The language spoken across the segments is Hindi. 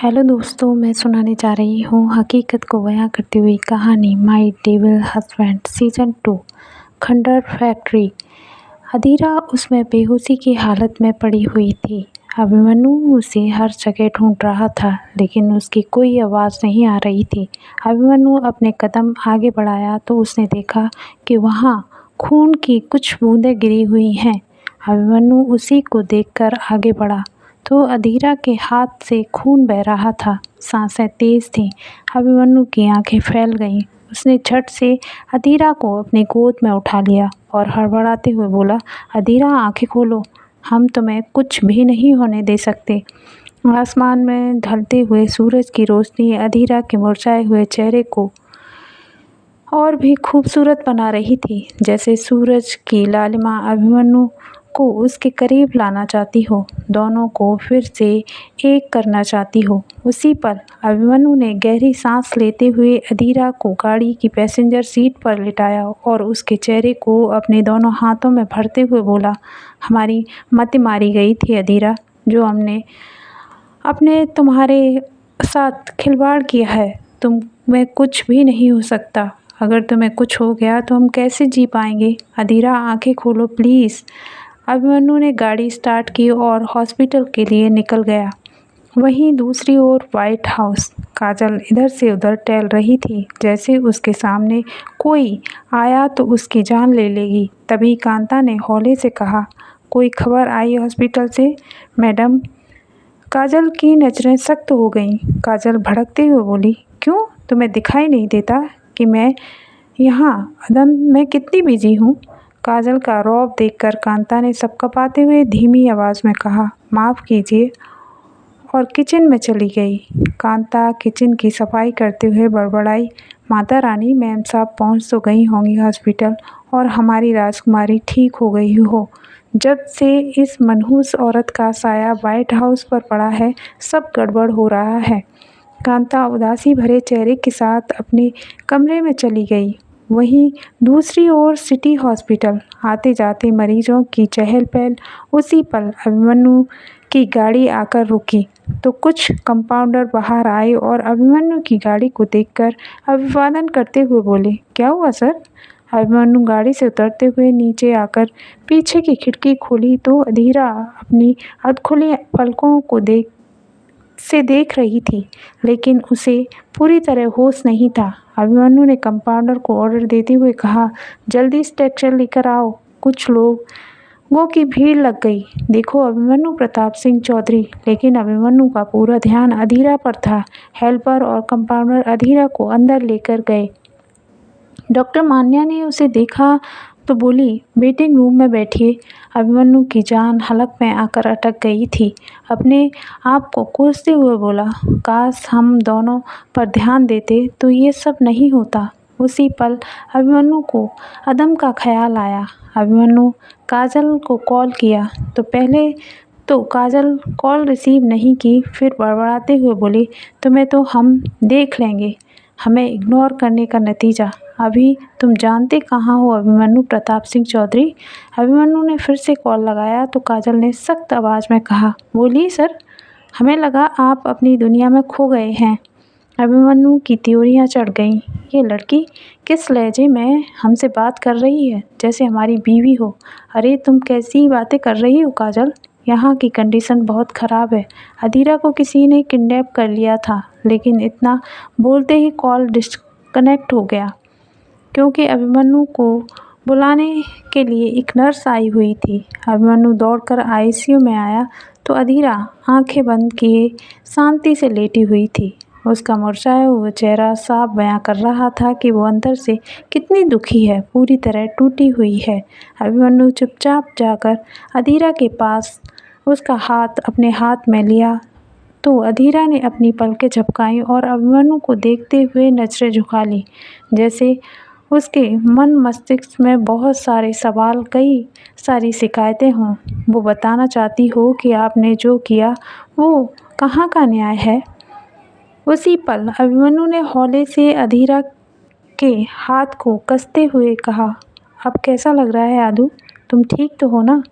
हेलो दोस्तों, मैं सुनाने जा रही हूँ हकीकत को बयां करती हुई कहानी माय डेविल हस्बैंड सीज़न 2 खंडर फैक्ट्री। अदीरा उसमें बेहोशी की हालत में पड़ी हुई थी। अभिमन्यु उसे हर जगह ढूंढ रहा था, लेकिन उसकी कोई आवाज़ नहीं आ रही थी। अभिमन्यु अपने कदम आगे बढ़ाया तो उसने देखा कि वहाँ खून की कुछ बूंदें गिरी हुई हैं। अभिमन्यु उसी को देखकर आगे बढ़ा तो अदीरा के हाथ से खून बह रहा था। सांसें तेज थीं। अभिमन्यु की आंखें फैल गईं। उसने झट से अदीरा को अपनी गोद में उठा लिया और हड़बड़ाते हुए बोला, अदीरा, आंखें खोलो, हम तुम्हें कुछ भी नहीं होने दे सकते। आसमान में ढलते हुए सूरज की रोशनी अदीरा के मुरझाए हुए चेहरे को और भी खूबसूरत बना रही थी, जैसे सूरज की लालिमा अभिमन्यु को उसके करीब लाना चाहती हो, दोनों को फिर से एक करना चाहती हो। उसी पल अभिमन्यु ने गहरी सांस लेते हुए अदीरा को गाड़ी की पैसेंजर सीट पर लिटाया और उसके चेहरे को अपने दोनों हाथों में भरते हुए बोला, हमारी मति मारी गई थी अदीरा, जो हमने अपने तुम्हारे साथ खिलवाड़ किया है। तुम्हें कुछ भी नहीं हो सकता। अगर तुम्हें कुछ हो गया तो हम कैसे जी पाएंगे? अदीरा, आंखें खोलो प्लीज़। अभिमन्यु ने गाड़ी स्टार्ट की और हॉस्पिटल के लिए निकल गया। वहीं दूसरी ओर व्हाइट हाउस। काजल इधर से उधर टहल रही थी, जैसे उसके सामने कोई आया तो उसकी जान ले लेगी। तभी कांता ने हौले से कहा, कोई खबर आई हॉस्पिटल से? मैडम। काजल की नज़रें सख्त हो गईं। काजल भड़कते हुए बोली, क्यों? तुम्हें दिखाई नहीं देता कि मैं यहाँ मैं कितनी बिजी हूँ? काजल का रौब देखकर कांता ने सबकपाते हुए धीमी आवाज़ में कहा, माफ़ कीजिए, और किचन में चली गई। कांता किचन की सफाई करते हुए बड़बड़ाई, माता रानी, मैम साहब पहुँच तो गई होंगी हॉस्पिटल और हमारी राजकुमारी ठीक हो गई हो। जब से इस मनहूस औरत का साया व्हाइट हाउस पर पड़ा है, सब गड़बड़ हो रहा है। कांता उदासी भरे चेहरे के साथ अपने कमरे में चली गई। वहीं दूसरी ओर सिटी हॉस्पिटल। आते जाते मरीजों की चहल पहल। उसी पल अभिमन्यु की गाड़ी आकर रुकी तो कुछ कंपाउंडर बाहर आए और अभिमन्यु की गाड़ी को देखकर अभिवादन करते हुए बोले, क्या हुआ सर? अभिमन्यु गाड़ी से उतरते हुए नीचे आकर पीछे की खिड़की खोली तो अधीरा अपनी अधखुली पलकों को देख रही थी, लेकिन उसे पूरी तरह होश नहीं था। अभिमन्यु ने कंपाउंडर को ऑर्डर देते हुए कहा, जल्दी स्ट्रेचर लेकर आओ, कुछ लोगों की भीड़ लग गई। देखो अभिमन्यु प्रताप सिंह चौधरी। लेकिन अभिमन्यु का पूरा ध्यान अधीरा पर था। हेल्पर और कंपाउंडर अधीरा को अंदर लेकर गए। डॉक्टर मान्या ने उसे देखा तो बोली, वेटिंग रूम में बैठिए। अभिमन्यु की जान हलक में आकर अटक गई थी। अपने आप को कोसते हुए बोला, काश हम दोनों पर ध्यान देते तो ये सब नहीं होता। उसी पल अभिमन्यु को अदम का ख्याल आया। अभिमन्यु काजल को कॉल किया तो पहले तो काजल कॉल रिसीव नहीं की, फिर बड़बड़ाते हुए बोली, तुम्हें तो हम देख लेंगे, हमें इग्नोर करने का नतीजा। अभी तुम जानते कहाँ हो अभिमन्यु प्रताप सिंह चौधरी? अभिमन्यु ने फिर से कॉल लगाया तो काजल ने सख्त आवाज़ में कहा, बोलिए सर, हमें लगा आप अपनी दुनिया में खो गए हैं। अभिमन्यु की त्योरियाँ चढ़ गईं। ये लड़की किस लहजे में हमसे बात कर रही है, जैसे हमारी बीवी हो। अरे तुम कैसी बातें कर रही हो काजल? यहाँ की कंडीशन बहुत ख़राब है। अधीरा को किसी ने किडनैप कर लिया था, लेकिन इतना बोलते ही कॉल डिस्कनेक्ट हो गया, क्योंकि अभिमन्यु को बुलाने के लिए एक नर्स आई हुई थी। अभिमन्यु दौड़कर आईसीयू में आया तो अधीरा आंखें बंद किए शांति से लेटी हुई थी। उसका मुरझाया हुआ चेहरा साफ बयां कर रहा था कि वो अंदर से कितनी दुखी है, पूरी तरह टूटी हुई है। अभिमन्यु चुपचाप जाकर अधीरा के पास उसका हाथ अपने हाथ में लिया तो अधीरा ने अपनी पलकें झपकाई और अभिमन्यु को देखते हुए नजरें झुका ली, जैसे उसके मन मस्तिष्क में बहुत सारे सवाल, कई सारी शिकायतें हों। वो बताना चाहती हो कि आपने जो किया वो कहाँ का न्याय है। उसी पल अभिमन्यु ने हौले से अधीरा के हाथ को कसते हुए कहा, अब कैसा लग रहा है आदू? तुम ठीक तो हो ना?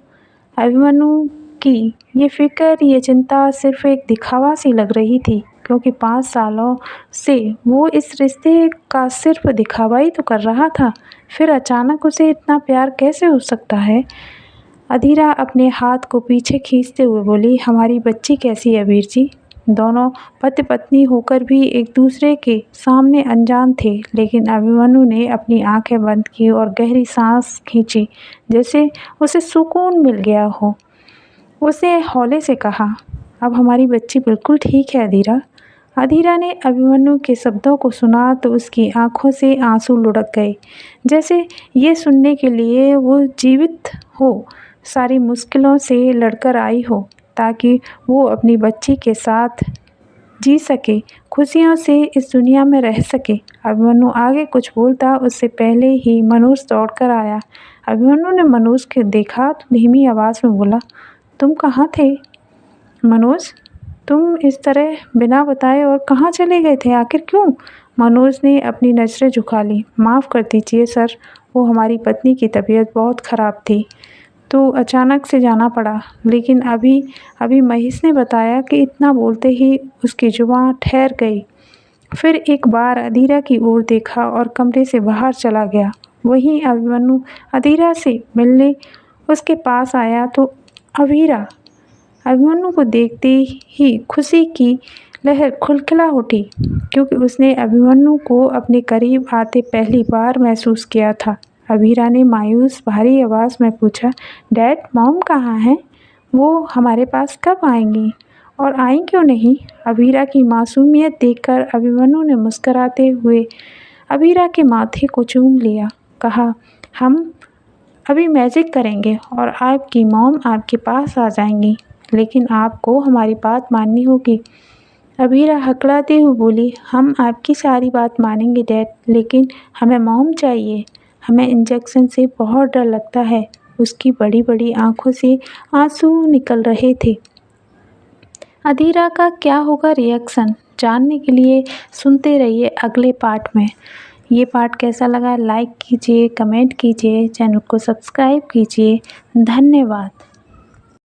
अभिमन्यु की ये फिक्र, ये चिंता सिर्फ एक दिखावा सी लग रही थी, क्योंकि 5 सालों से वो इस रिश्ते का सिर्फ दिखावा ही तो कर रहा था। फिर अचानक उसे इतना प्यार कैसे हो सकता है? अधीरा अपने हाथ को पीछे खींचते हुए बोली, हमारी बच्ची कैसी है वीर जी? दोनों पति पत्नी होकर भी एक दूसरे के सामने अनजान थे, लेकिन अभिमन्यु ने अपनी आंखें बंद की और गहरी सांस खींची, जैसे उसे सुकून मिल गया हो। उसने हौले से कहा, अब हमारी बच्ची बिल्कुल ठीक है अधीरा। अधीरा ने अभिमन्यु के शब्दों को सुना तो उसकी आंखों से आंसू लुढ़क गए, जैसे ये सुनने के लिए वो जीवित हो, सारी मुश्किलों से लड़कर आई हो, ताकि वो अपनी बच्ची के साथ जी सके, खुशियों से इस दुनिया में रह सके। अभिमन्यु आगे कुछ बोलता उससे पहले ही मनोज दौड़कर आया। अभिमन्यु ने मनोज को देखा तो धीमी आवाज़ में बोला, तुम कहाँ थे मनोज? तुम इस तरह बिना बताए और कहाँ चले गए थे, आखिर क्यों? मनोज ने अपनी नज़रें झुका ली। माफ़ कर दीजिए सर, वो हमारी पत्नी की तबीयत बहुत ख़राब थी तो अचानक से जाना पड़ा, लेकिन अभी महेश ने बताया कि इतना बोलते ही उसकी जुबान ठहर गई। फिर एक बार अधीरा की ओर देखा और कमरे से बाहर चला गया। वहीं अभिमन्यु अधीरा से मिलने उसके पास आया तो अभिमन्यु को देखते ही खुशी की लहर खिलखिला उठी, क्योंकि उसने अभिमन्यु को अपने करीब आते पहली बार महसूस किया था। अभीरा ने मायूस भारी आवाज़ में पूछा, डैड मॉम कहाँ हैं? वो हमारे पास कब आएंगी? और आई क्यों नहीं? अभीरा की मासूमियत देखकर अभिमन्यु ने मुस्कुराते हुए अभीरा के माथे को चूम लिया, कहा, हम अभी मैजिक करेंगे और आपकी मॉम आपके पास आ जाएंगी, लेकिन आपको हमारी बात माननी होगी। अभीरा हकलाती हुई बोली, हम आपकी सारी बात मानेंगे डैड, लेकिन हमें मॉम चाहिए। हमें इंजेक्शन से बहुत डर लगता है। उसकी बड़ी बड़ी आंखों से आंसू निकल रहे थे। अधीरा का क्या होगा रिएक्शन, जानने के लिए सुनते रहिए अगले पार्ट में। ये पार्ट कैसा लगा लाइक कीजिए, कमेंट कीजिए, चैनल को सब्सक्राइब कीजिए। धन्यवाद।